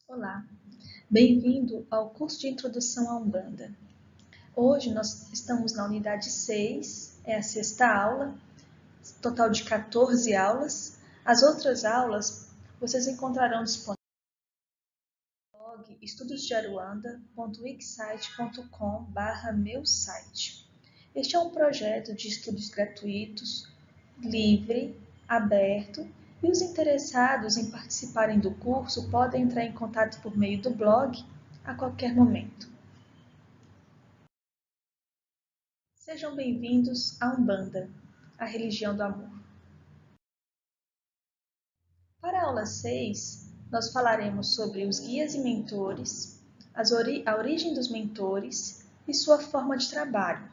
Olá, bem-vindo ao curso de Introdução à Umbanda. Hoje nós estamos na unidade 6, é a sexta aula, total de 14 aulas. As outras aulas vocês encontrarão disponíveis no blog estudosdearuanda.wixsite.com/meu-site. Este é um projeto de estudos gratuitos, livre, aberto, e os interessados em participarem do curso podem entrar em contato por meio do blog a qualquer momento. Sejam bem-vindos à Umbanda, a religião do amor. Para a aula 6, nós falaremos sobre os guias e mentores, a origem dos mentores e sua forma de trabalho.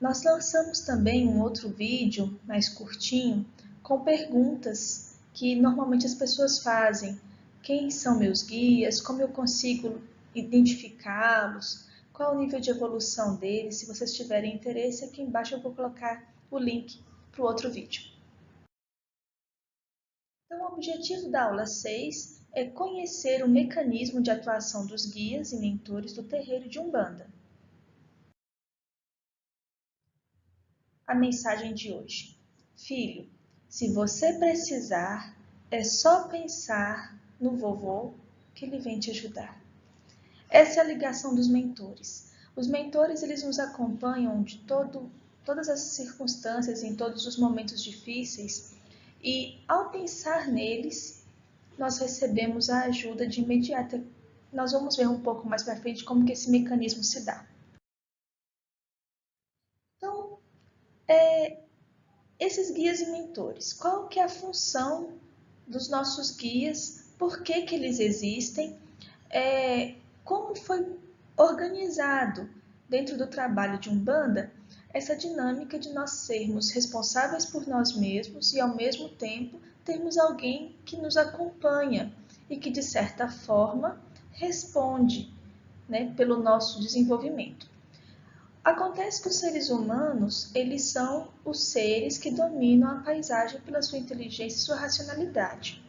Nós lançamos também um outro vídeo mais curtinho com perguntas que normalmente as pessoas fazem. Quem são meus guias? Como eu consigo identificá-los? Qual o nível de evolução deles? Se vocês tiverem interesse, aqui embaixo eu vou colocar o link para o outro vídeo. Então, o objetivo da aula 6 é conhecer o mecanismo de atuação dos guias e mentores do terreiro de Umbanda. A mensagem de hoje. Filho, se você precisar, é só pensar no vovô que ele vem te ajudar. Essa é a ligação dos mentores. Os mentores, eles nos acompanham de todas as circunstâncias, em todos os momentos difíceis, e ao pensar neles, nós recebemos a ajuda de imediato. Nós vamos ver um pouco mais para frente como que esse mecanismo se dá. Então, esses guias e mentores, qual que é a função dos nossos guias, por que que eles existem, como foi organizado dentro do trabalho de Umbanda essa dinâmica de nós sermos responsáveis por nós mesmos e ao mesmo tempo termos alguém que nos acompanha e que de certa forma responde, pelo nosso desenvolvimento. Acontece que os seres humanos, eles são os seres que dominam a paisagem pela sua inteligência e sua racionalidade.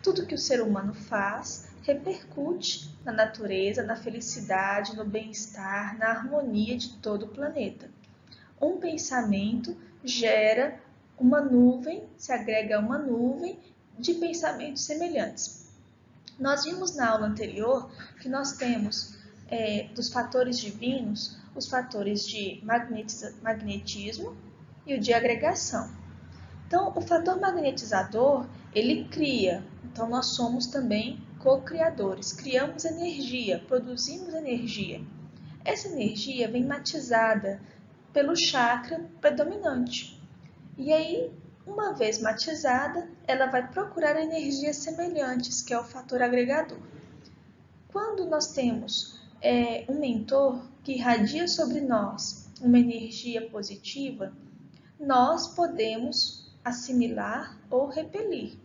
Tudo que o ser humano faz repercute na natureza, na felicidade, no bem-estar, na harmonia de todo o planeta. Um pensamento gera uma nuvem, se agrega a uma nuvem de pensamentos semelhantes. Nós vimos na aula anterior que nós temos dos fatores divinos os fatores de magnetismo e o de agregação. Então, o fator magnetizador, ele cria. Então, nós somos também co-criadores. Criamos energia, produzimos energia. Essa energia vem matizada pelo chakra predominante. E aí, uma vez matizada, ela vai procurar energias semelhantes, que é o fator agregador. Quando nós temos um mentor que irradia sobre nós uma energia positiva, nós podemos assimilar ou repelir.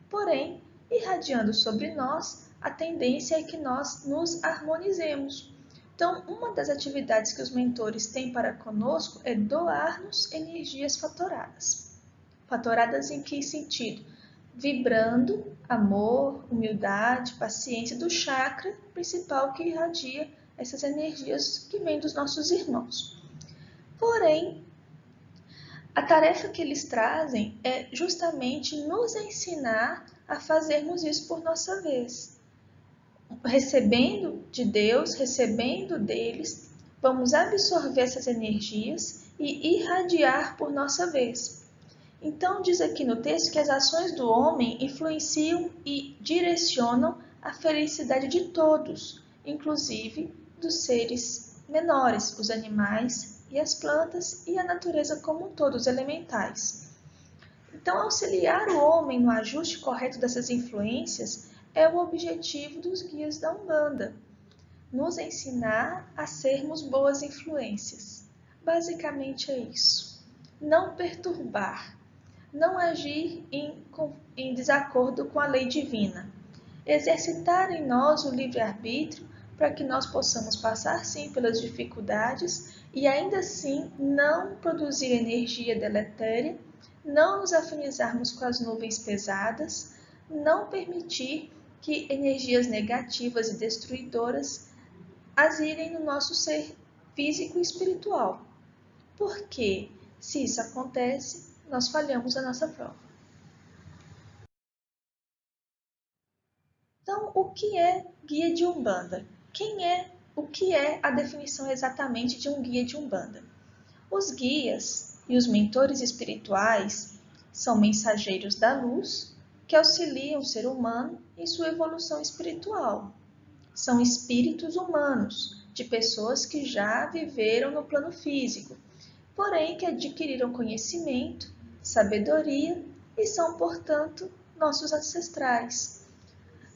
Porém, irradiando sobre nós, a tendência é que nós nos harmonizemos. Então, uma das atividades que os mentores têm para conosco é doar-nos energias fatoradas. Fatoradas em que sentido? Vibrando amor, humildade, paciência do chakra principal que irradia essas energias que vêm dos nossos irmãos. Porém, a tarefa que eles trazem é justamente nos ensinar a fazermos isso por nossa vez. Recebendo de Deus, recebendo deles, vamos absorver essas energias e irradiar por nossa vez. Então, diz aqui no texto que as ações do homem influenciam e direcionam a felicidade de todos, inclusive dos seres menores, os animais e as plantas e a natureza como um todo, os elementais. Então, auxiliar o homem no ajuste correto dessas influências é o objetivo dos guias da Umbanda, nos ensinar a sermos boas influências. Basicamente é isso. Não perturbar, não agir em desacordo com a lei divina. Exercitar em nós o livre-arbítrio para que nós possamos passar sim pelas dificuldades e ainda assim não produzir energia deletéria, não nos afinizarmos com as nuvens pesadas, não permitir que energias negativas e destruidoras agirem no nosso ser físico e espiritual. Porque, se isso acontece, nós falhamos a nossa prova. Então, o que é guia de Umbanda? O que é a definição exatamente de um guia de Umbanda? Os guias e os mentores espirituais são mensageiros da luz que auxiliam o ser humano em sua evolução espiritual. São espíritos humanos, de pessoas que já viveram no plano físico, porém que adquiriram conhecimento, sabedoria e são, portanto, nossos ancestrais.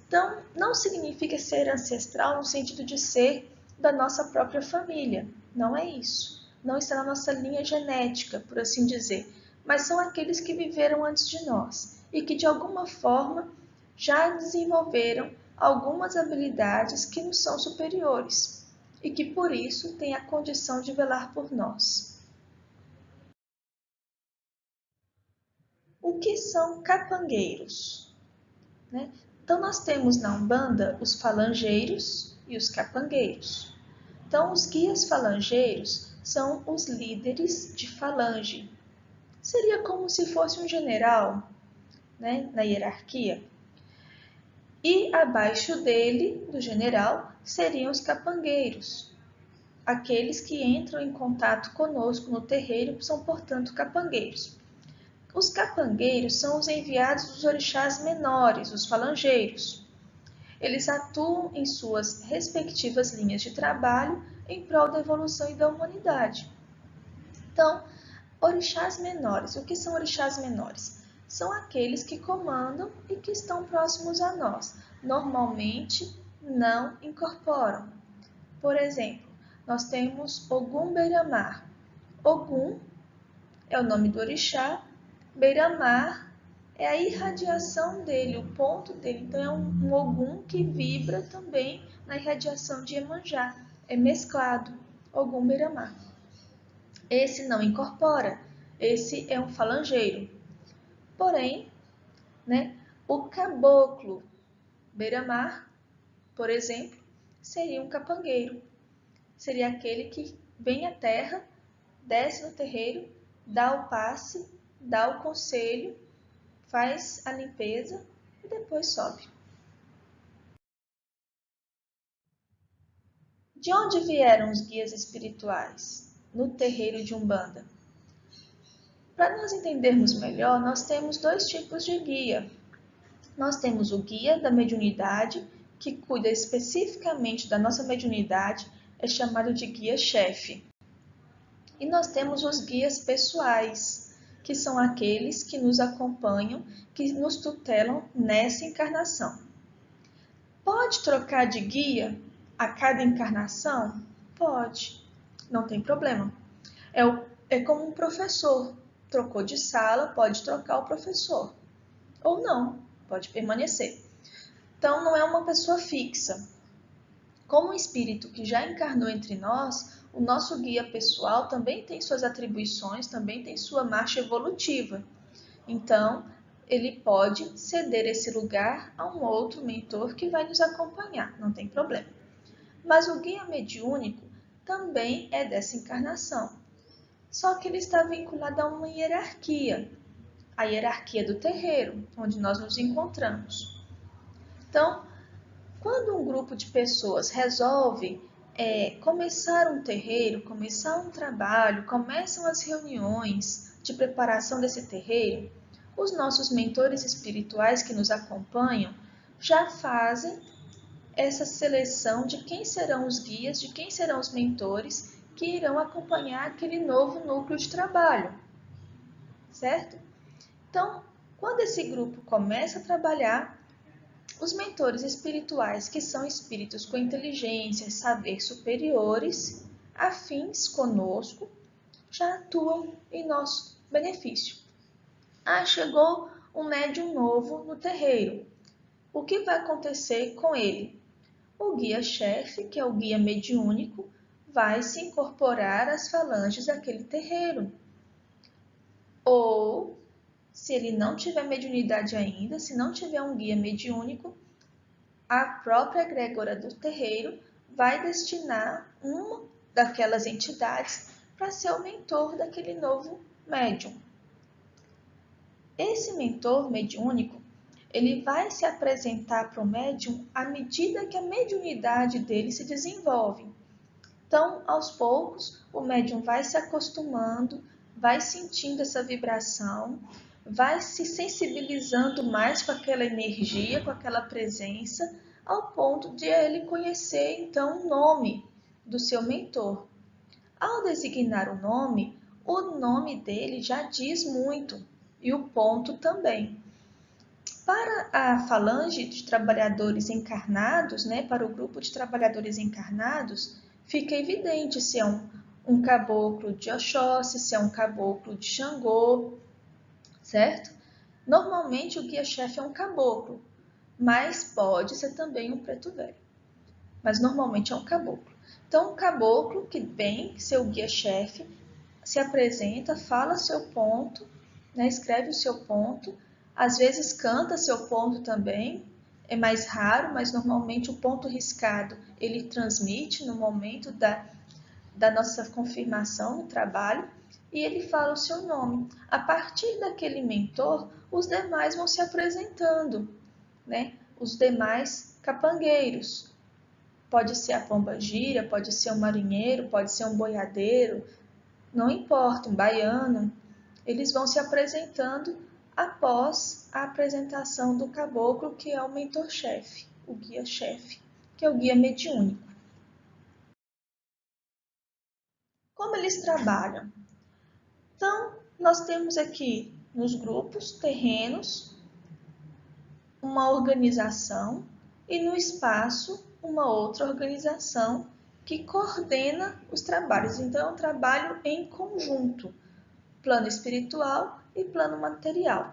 Então, não significa ser ancestral no sentido de ser da nossa própria família, não é isso. Não está na nossa linha genética, por assim dizer, mas são aqueles que viveram antes de nós e que de alguma forma já desenvolveram algumas habilidades que nos são superiores e que por isso têm a condição de velar por nós. O que são capangueiros? Né? Então, nós temos na Umbanda os falangeiros e os capangueiros. Então, os guias falangeiros são os líderes de falange. Seria como se fosse um general, né, na hierarquia. E abaixo dele, do general, seriam os capangueiros. Aqueles que entram em contato conosco no terreiro são, portanto, capangueiros. Os capangueiros são os enviados dos orixás menores, os falangeiros. Eles atuam em suas respectivas linhas de trabalho em prol da evolução e da humanidade. Então, orixás menores. O que são orixás menores? São aqueles que comandam e que estão próximos a nós. Normalmente, não incorporam. Por exemplo, nós temos Ogum Beira-Mar. Ogum é o nome do orixá, Beira-Mar é a irradiação dele, o ponto dele. Então, é um Ogum que vibra também na irradiação de Iemanjá. É mesclado, Ogum Beira-Mar. Esse não incorpora, esse é um falangeiro. Porém, né, o caboclo Beira-Mar, por exemplo, seria um capangueiro. Seria aquele que vem à terra, desce no terreiro, dá o passe, dá o conselho, faz a limpeza e depois sobe. De onde vieram os guias espirituais no terreiro de Umbanda? Para nós entendermos melhor, nós temos dois tipos de guia. Nós temos o guia da mediunidade, que cuida especificamente da nossa mediunidade, é chamado de guia-chefe. E nós temos os guias pessoais, que são aqueles que nos acompanham, que nos tutelam nessa encarnação. Pode trocar de guia a cada encarnação? Pode, não tem problema. É como um professor. Trocou de sala, pode trocar o professor. Ou não, pode permanecer. Então, não é uma pessoa fixa. Como um espírito que já encarnou entre nós, o nosso guia pessoal também tem suas atribuições, também tem sua marcha evolutiva. Então, ele pode ceder esse lugar a um outro mentor que vai nos acompanhar, não tem problema. Mas o guia mediúnico também é dessa encarnação, só que ele está vinculado a uma hierarquia, a hierarquia do terreiro, onde nós nos encontramos. Então, quando um grupo de pessoas resolve começar um terreiro, começar um trabalho, começam as reuniões de preparação desse terreiro, os nossos mentores espirituais que nos acompanham já fazem essa seleção de quem serão os guias, de quem serão os mentores que irão acompanhar aquele novo núcleo de trabalho, certo? Então, quando esse grupo começa a trabalhar, os mentores espirituais, que são espíritos com inteligência e saber superiores, afins conosco, já atuam em nosso benefício. Chegou um médium novo no terreiro. O que vai acontecer com ele? O guia-chefe, que é o guia mediúnico, vai se incorporar às falanges daquele terreiro. Ou, se ele não tiver mediunidade ainda, se não tiver um guia mediúnico, a própria egrégora do terreiro vai destinar uma daquelas entidades para ser o mentor daquele novo médium. Esse mentor mediúnico, ele vai se apresentar para o médium à medida que a mediunidade dele se desenvolve. Então, aos poucos, o médium vai se acostumando, vai sentindo essa vibração, vai se sensibilizando mais com aquela energia, com aquela presença, ao ponto de ele conhecer, então, o nome do seu mentor. Ao designar o nome dele já diz muito, e o ponto também. Para a falange de trabalhadores encarnados, para o grupo de trabalhadores encarnados, fica evidente se é um caboclo de Oxóssi, se é um caboclo de Xangô, certo? Normalmente o guia-chefe é um caboclo, mas pode ser também um preto velho. Mas normalmente é um caboclo. Então, um caboclo que vem, seu guia-chefe, se apresenta, fala seu ponto, escreve o seu ponto, às vezes canta seu ponto também, é mais raro, mas normalmente o ponto riscado ele transmite no momento da nossa confirmação no trabalho e ele fala o seu nome. A partir daquele mentor, os demais vão se apresentando, os demais capangueiros. Pode ser a pombagira, pode ser um marinheiro, pode ser um boiadeiro, não importa, um baiano. Eles vão se apresentando após a apresentação do caboclo, que é o mentor-chefe, o guia-chefe, que é o guia mediúnico. Como eles trabalham? Então, nós temos aqui nos grupos terrenos uma organização e no espaço uma outra organização que coordena os trabalhos. Então, é um trabalho em conjunto, plano espiritual e plano material.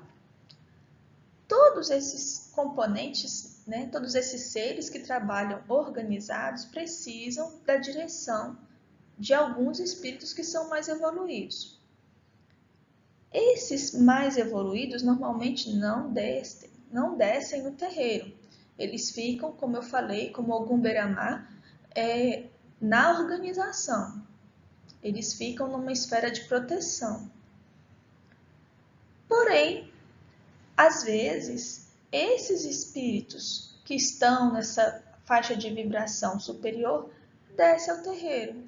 Todos esses componentes, todos esses seres que trabalham organizados precisam da direção de alguns espíritos que são mais evoluídos. Esses mais evoluídos normalmente não descem no terreiro. Eles ficam, como eu falei, como Ogum Beramá, na organização. Eles ficam numa esfera de proteção. Porém, às vezes, esses espíritos que estão nessa faixa de vibração superior descem ao terreiro,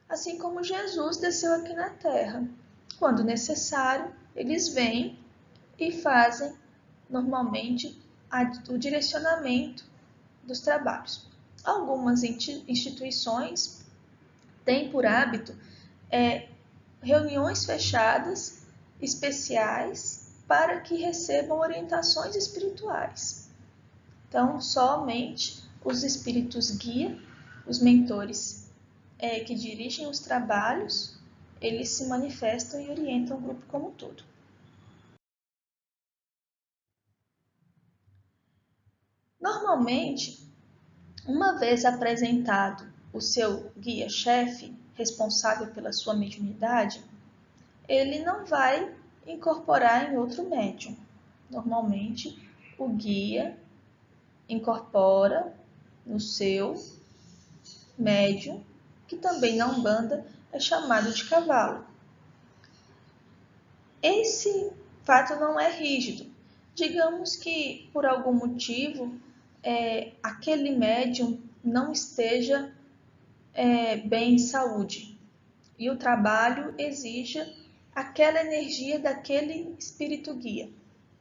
assim como Jesus desceu aqui na Terra. Quando necessário, eles vêm e fazem, normalmente, o direcionamento dos trabalhos. Algumas instituições têm por hábito reuniões fechadas, especiais, para que recebam orientações espirituais. Então, somente os espíritos guia, os mentores que dirigem os trabalhos, eles se manifestam e orientam o grupo como um todo. Normalmente, uma vez apresentado o seu guia-chefe, responsável pela sua mediunidade, ele não vai incorporar em outro médium. Normalmente, o guia incorpora no seu médium, que também na Umbanda é chamado de cavalo. Esse fato não é rígido. Digamos que, por algum motivo, aquele médium não esteja bem em saúde e o trabalho exija aquela energia daquele espírito guia.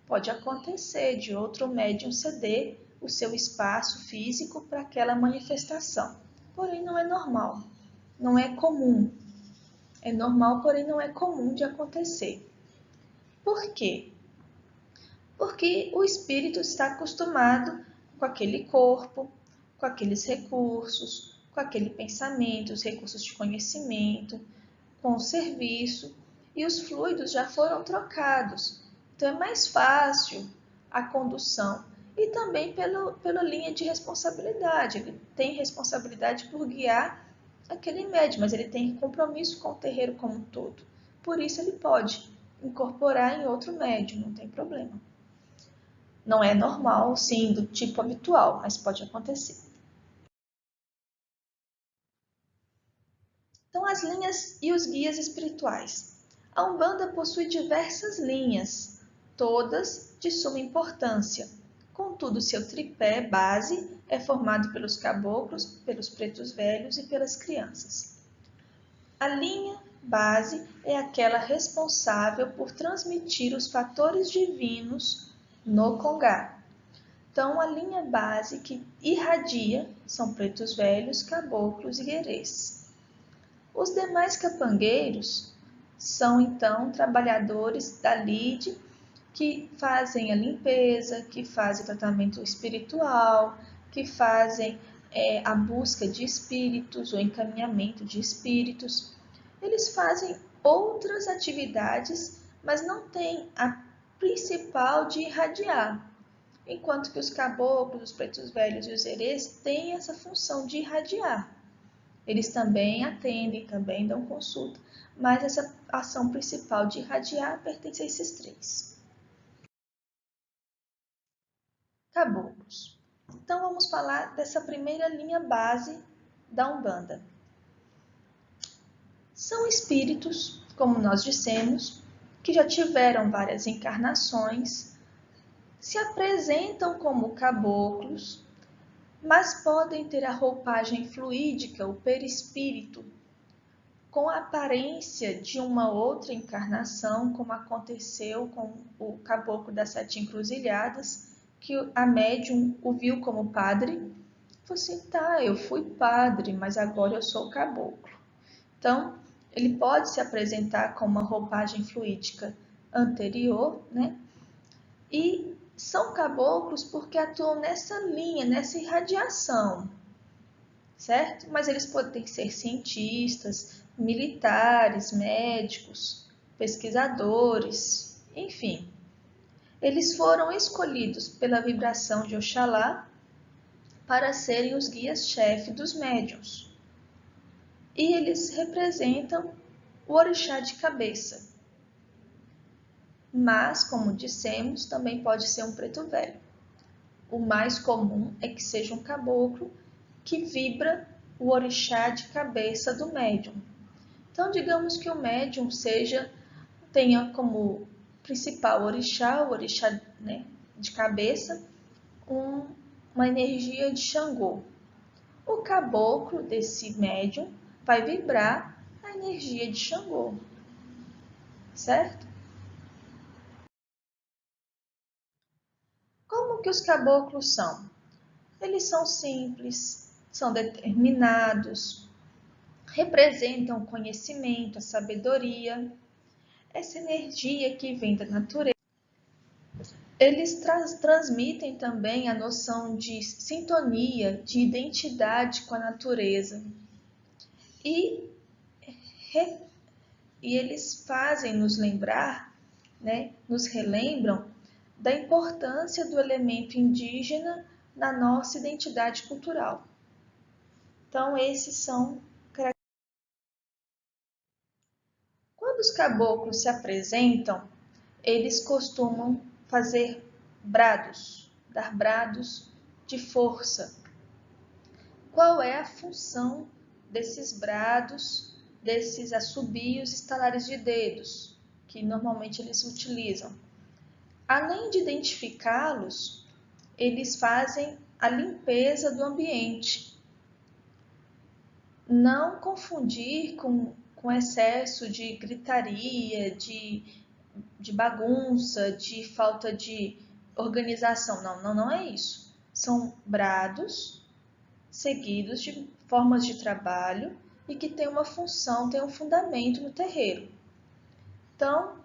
Pode acontecer de outro médium ceder o seu espaço físico para aquela manifestação. Porém, não é normal, não é comum. É normal, porém não é comum de acontecer. Por quê? Porque o espírito está acostumado com aquele corpo, com aqueles recursos, com aquele pensamento, os recursos de conhecimento, com o serviço, e os fluidos já foram trocados. Então é mais fácil a condução. E também pela linha de responsabilidade. Ele tem responsabilidade por guiar aquele médium, mas ele tem compromisso com o terreiro como um todo. Por isso ele pode incorporar em outro médium, não tem problema. Não é normal, sim, do tipo habitual, mas pode acontecer. Então, as linhas e os guias espirituais. A Umbanda possui diversas linhas, todas de suma importância. Contudo, seu tripé base é formado pelos caboclos, pelos pretos velhos e pelas crianças. A linha base é aquela responsável por transmitir os fatores divinos no Congá. Então, a linha base que irradia são pretos velhos, caboclos e guerês. Os demais capangueiros são, então, trabalhadores da lide que fazem a limpeza, que fazem o tratamento espiritual, que fazem a busca de espíritos, o encaminhamento de espíritos. Eles fazem outras atividades, mas não têm a principal de irradiar, enquanto que os caboclos, os pretos velhos e os herês têm essa função de irradiar. Eles também atendem, também dão consulta, mas essa ação principal de irradiar pertence a esses três. Caboclos. Então vamos falar dessa primeira linha base da Umbanda. São espíritos, como nós dissemos, que já tiveram várias encarnações, se apresentam como caboclos, mas podem ter a roupagem fluídica, o perispírito, com a aparência de uma outra encarnação, como aconteceu com o caboclo das Sete Encruzilhadas, que a médium o viu como padre, falou assim, tá, eu fui padre, mas agora eu sou caboclo. Então, ele pode se apresentar com uma roupagem fluídica anterior, né? E são caboclos porque atuam nessa linha, nessa irradiação, certo? Mas eles podem ser cientistas, militares, médicos, pesquisadores, enfim. Eles foram escolhidos pela vibração de Oxalá para serem os guias-chefe dos médiuns. E eles representam o orixá de cabeça. Mas, como dissemos, também pode ser um preto velho. O mais comum é que seja um caboclo que vibra o orixá de cabeça do médium. Então, digamos que o médium tenha como principal orixá, o orixá, né, de cabeça, uma energia de Xangô. O caboclo desse médium vai vibrar a energia de Xangô, certo? Como que os caboclos são? Eles são simples, são determinados, representam o conhecimento, a sabedoria, essa energia que vem da natureza. Eles transmitem também a noção de sintonia, de identidade com a natureza. E, eles fazem nos lembrar, né, nos relembram da importância do elemento indígena na nossa identidade cultural. Então, esses são características. Quando os caboclos se apresentam, eles costumam fazer brados, dar brados de força. Qual é a função desses brados, desses assobios, estalares de dedos, que normalmente eles utilizam? Além de identificá-los, eles fazem a limpeza do ambiente. Não confundir com excesso de gritaria, de bagunça, de falta de organização. Não é isso. São brados seguidos de formas de trabalho e que tem uma função, tem um fundamento no terreiro. Então,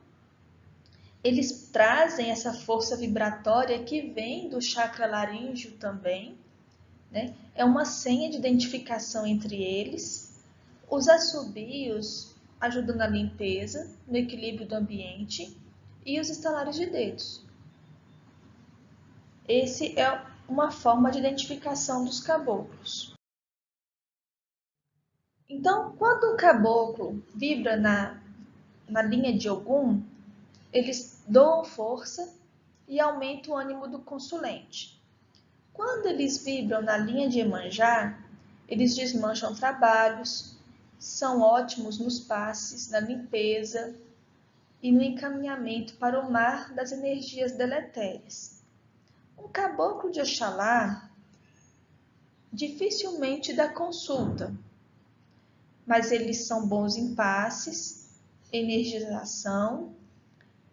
eles trazem essa força vibratória que vem do chakra laríngeo também, né? É uma senha de identificação entre eles. Os assobios ajudam na limpeza, no equilíbrio do ambiente e os estalares de dedos. Esse é uma forma de identificação dos caboclos. Então, quando o caboclo vibra na linha de Ogum, eles doam força e aumenta o ânimo do consulente. Quando eles vibram na linha de Iemanjá, eles desmancham trabalhos, são ótimos nos passes, na limpeza e no encaminhamento para o mar das energias deletérias. Um caboclo de Oxalá dificilmente dá consulta, mas eles são bons em passes, energização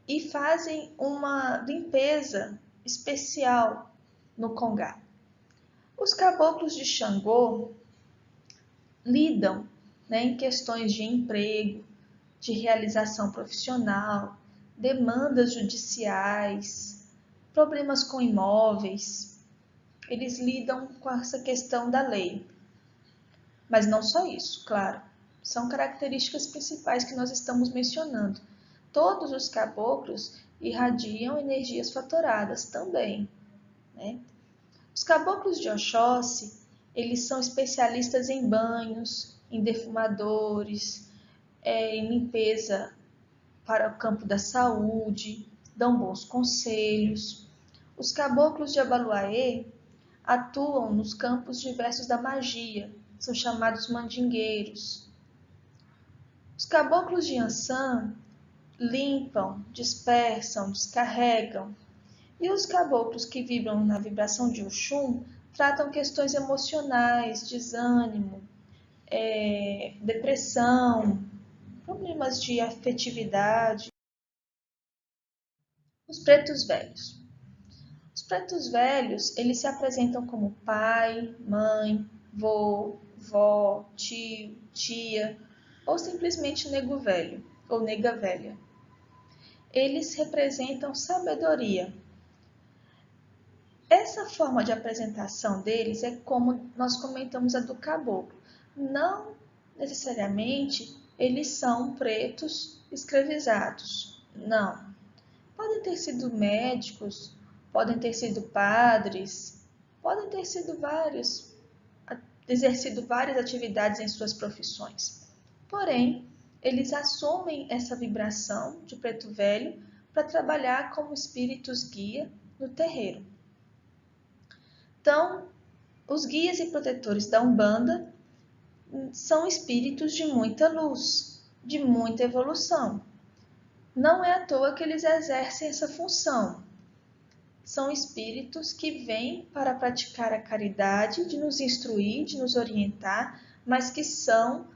e fazem uma limpeza especial no Congá. Os caboclos de Xangô lidam, em questões de emprego, de realização profissional, demandas judiciais, problemas com imóveis. Eles lidam com essa questão da lei. Mas não só isso, claro. São características principais que nós estamos mencionando. Todos os caboclos irradiam energias fatoradas também, né? Os caboclos de Oxóssi, eles são especialistas em banhos, em defumadores, em limpeza para o campo da saúde, dão bons conselhos. Os caboclos de Abaluaê atuam nos campos diversos da magia, são chamados mandingueiros. Os caboclos de Ançã limpam, dispersam, descarregam. E os caboclos que vibram na vibração de Oxum tratam questões emocionais, desânimo, depressão, problemas de afetividade. Os pretos velhos. Os pretos velhos, eles se apresentam como pai, mãe, vô, vó, tio, tia, ou simplesmente nego velho, ou nega velha. Eles representam sabedoria. Essa forma de apresentação deles é como nós comentamos a do caboclo. Não necessariamente eles são pretos escravizados. Não. Podem ter sido médicos, podem ter sido padres, podem ter sido exercido várias atividades em suas profissões. Porém, eles assumem essa vibração de preto velho para trabalhar como espíritos guia no terreiro. Então, os guias e protetores da Umbanda são espíritos de muita luz, de muita evolução. Não é à toa que eles exercem essa função. São espíritos que vêm para praticar a caridade, de nos instruir, de nos orientar, mas que são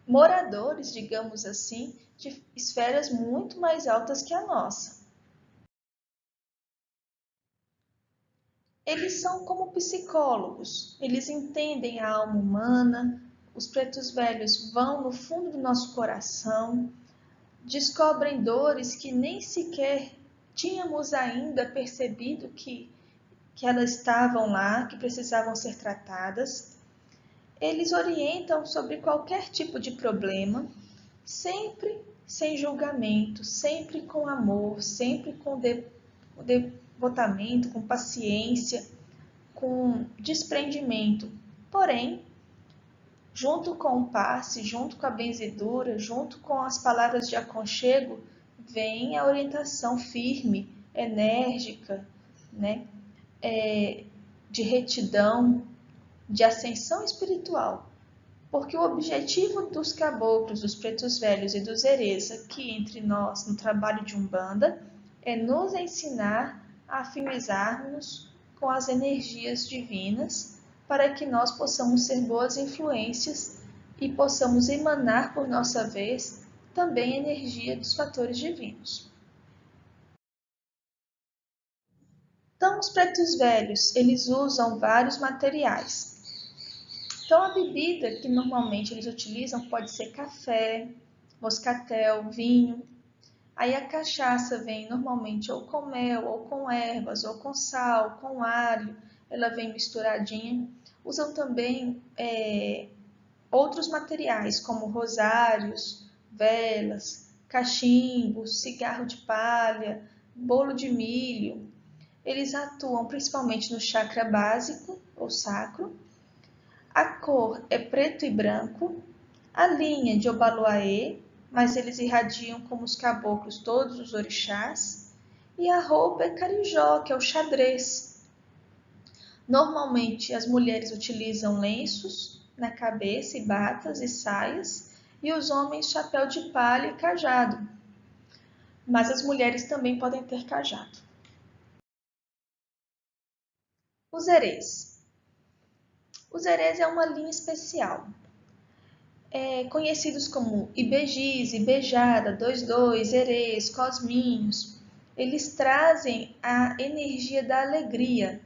moradores, digamos assim, de esferas muito mais altas que a nossa. Eles são como psicólogos, eles entendem a alma humana, os pretos velhos vão no fundo do nosso coração, descobrem dores que nem sequer tínhamos ainda percebido que elas estavam lá, que precisavam ser tratadas. Eles orientam sobre qualquer tipo de problema, sempre sem julgamento, sempre com amor, sempre com devotamento, com paciência, com desprendimento. Porém, junto com o passe, junto com a benzedura, junto com as palavras de aconchego, vem a orientação firme, enérgica, de retidão, de ascensão espiritual. Porque o objetivo dos caboclos, dos pretos velhos e dos herês aqui entre nós, no trabalho de Umbanda, é nos ensinar a afinizarmos com as energias divinas para que nós possamos ser boas influências e possamos emanar, por nossa vez, também a energia dos fatores divinos. Então, os pretos velhos, eles usam vários materiais. Então, a bebida que normalmente eles utilizam pode ser café, moscatel, vinho. Aí a cachaça vem normalmente ou com mel, ou com ervas, ou com sal, com alho. Ela vem misturadinha. Usam também outros materiais, como rosários, velas, cachimbos, cigarro de palha, bolo de milho. Eles atuam principalmente no chakra básico, ou sacro. A cor é preto e branco. A linha de Obaluaê, mas eles irradiam como os caboclos todos os orixás. e a roupa é carijó, que é o xadrez. Normalmente as mulheres utilizam lenços na cabeça e batas e saias, e os homens chapéu de palha e cajado. Mas as mulheres também podem ter cajado. Os erês. Os erês é uma linha especial. Conhecidos como Ibejis, Ibejada, 22, Erês, Cosminhos, eles trazem a energia da alegria.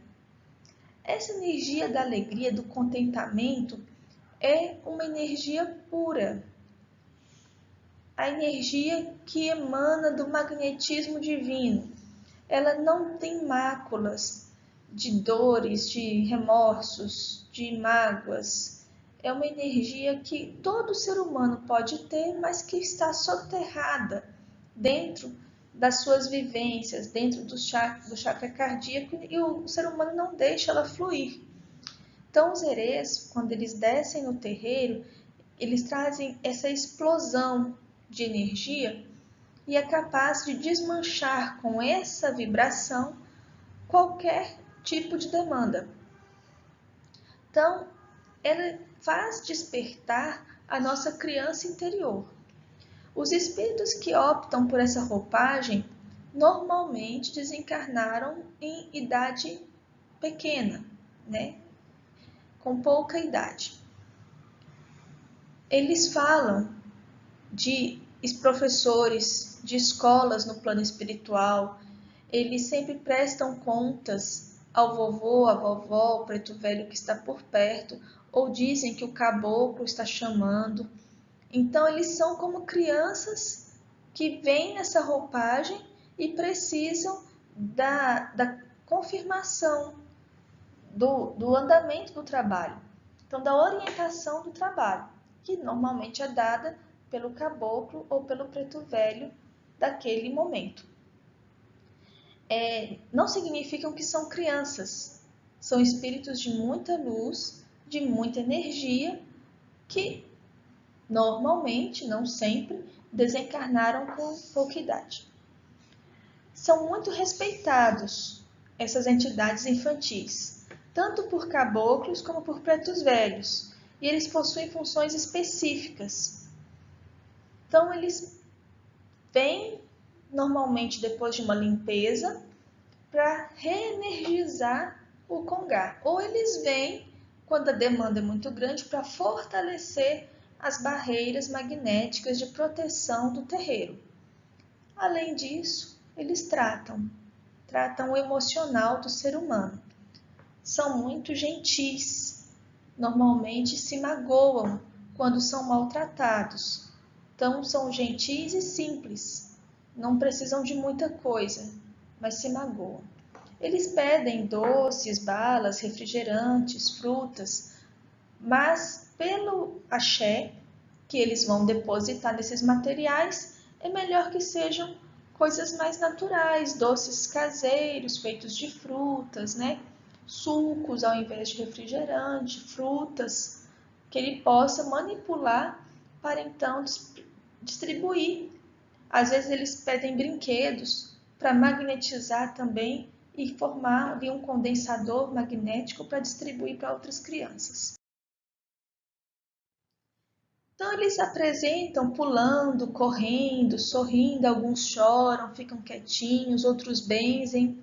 Essa energia da alegria, do contentamento, é uma energia pura. A energia que emana do magnetismo divino. Ela não tem máculas de dores, de remorsos, de mágoas. É uma energia que todo ser humano pode ter, mas que está soterrada dentro das suas vivências, dentro do chakra cardíaco, e o ser humano não deixa ela fluir. Então, os erês, quando eles descem no terreiro, eles trazem essa explosão de energia e é capaz de desmanchar com essa vibração qualquer tipo de demanda. Então, ela faz despertar a nossa criança interior. Os espíritos que optam por essa roupagem normalmente desencarnaram em idade pequena, né? Com pouca idade. Eles falam de professores de escolas no plano espiritual, eles sempre prestam contas ao vovô, à vovó, ao preto velho que está por perto, ou dizem que o caboclo está chamando. Então, eles são como crianças que vêm nessa roupagem e precisam da confirmação do andamento do trabalho. Então, da orientação do trabalho, que normalmente é dada pelo caboclo ou pelo preto velho daquele momento. Não significam que são crianças, são espíritos de muita luz, de muita energia, que normalmente, não sempre, desencarnaram com pouca idade. São muito respeitados essas entidades infantis, tanto por caboclos como por pretos velhos, e eles possuem funções específicas. Então, eles vêm normalmente depois de uma limpeza para reenergizar o congá, ou eles vêm quando a demanda é muito grande para fortalecer as barreiras magnéticas de proteção do terreiro. Além disso, eles tratam o emocional do ser humano. São muito gentis, normalmente se magoam quando são maltratados. Então, são gentis e simples, não precisam de muita coisa, mas se magoam. Eles pedem doces, balas, refrigerantes, frutas, mas pelo axé que eles vão depositar nesses materiais, é melhor que sejam coisas mais naturais, doces caseiros feitos de frutas, né? Sucos ao invés de refrigerante, frutas, que ele possa manipular para então distribuir. Às vezes eles pedem brinquedos para magnetizar também e formar ali um condensador magnético para distribuir para outras crianças. Então eles apresentam pulando, correndo, sorrindo, alguns choram, ficam quietinhos, outros benzem.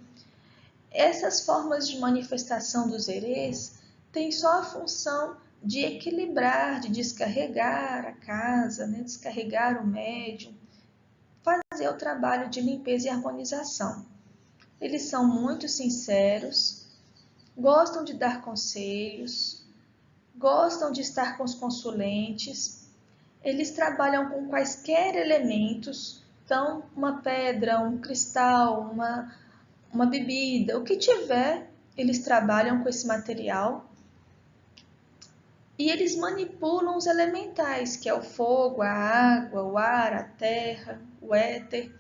Essas formas de manifestação dos erês têm só a função de equilibrar, de descarregar a casa, né? Descarregar o médium, fazer o trabalho de limpeza e harmonização. Eles são muito sinceros, gostam de dar conselhos, gostam de estar com os consulentes. Eles trabalham com quaisquer elementos, então uma pedra, um cristal, uma bebida, o que tiver, eles trabalham com esse material. E eles manipulam os elementais, que é o fogo, a água, o ar, a terra, o éter,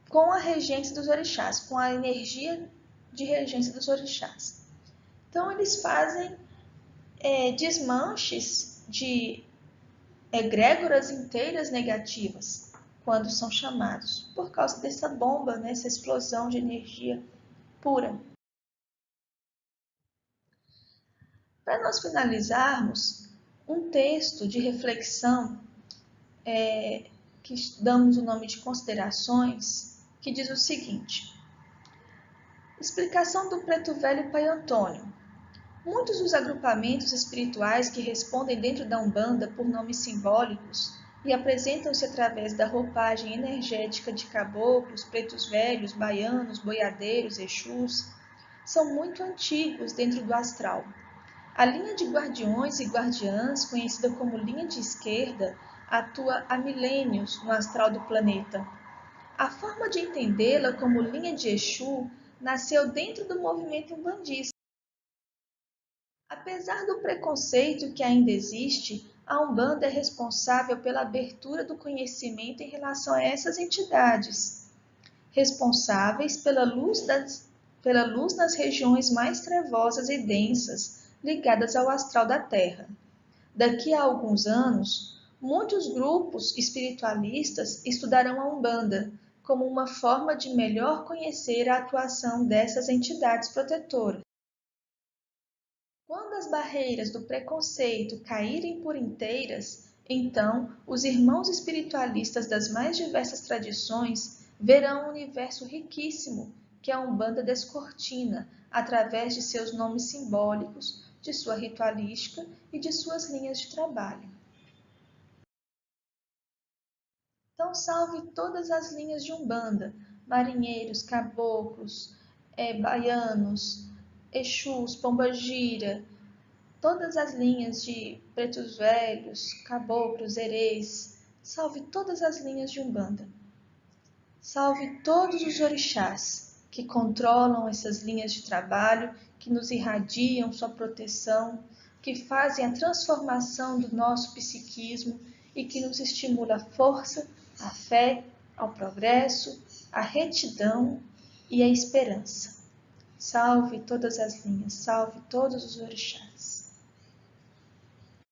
com a regência dos orixás, com a energia de regência dos orixás. Então, eles fazem desmanches de egrégoras inteiras negativas. quando são chamados, por causa dessa bomba, né, essa explosão de energia pura. Para nós finalizarmos, um texto de reflexão que damos o nome de Considerações, que diz o seguinte: explicação do Preto Velho Pai Antônio. Muitos dos agrupamentos espirituais que respondem dentro da Umbanda por nomes simbólicos e apresentam-se através da roupagem energética de caboclos, pretos velhos, baianos, boiadeiros, exus, são muito antigos dentro do astral. A linha de guardiões e guardiãs, conhecida como linha de esquerda, atua há milênios no astral do planeta. A forma de entendê-la como linha de Exu nasceu dentro do movimento umbandista. Apesar do preconceito que ainda existe, a Umbanda é responsável pela abertura do conhecimento em relação a essas entidades, responsáveis pela luz nas regiões mais trevosas e densas ligadas ao astral da Terra. Daqui a alguns anos, muitos grupos espiritualistas estudarão a Umbanda como uma forma de melhor conhecer a atuação dessas entidades protetoras. Quando as barreiras do preconceito caírem por inteiras, então os irmãos espiritualistas das mais diversas tradições verão um universo riquíssimo que a Umbanda descortina através de seus nomes simbólicos, de sua ritualística e de suas linhas de trabalho. Então, salve todas as linhas de Umbanda, marinheiros, caboclos, baianos, exus, pombagira, todas as linhas de pretos velhos, caboclos, herês, salve todas as linhas de Umbanda. Salve todos os orixás que controlam essas linhas de trabalho, que nos irradiam sua proteção, que fazem a transformação do nosso psiquismo e que nos estimula a força, a fé, ao progresso, a retidão e a esperança. Salve todas as linhas, salve todos os orixás.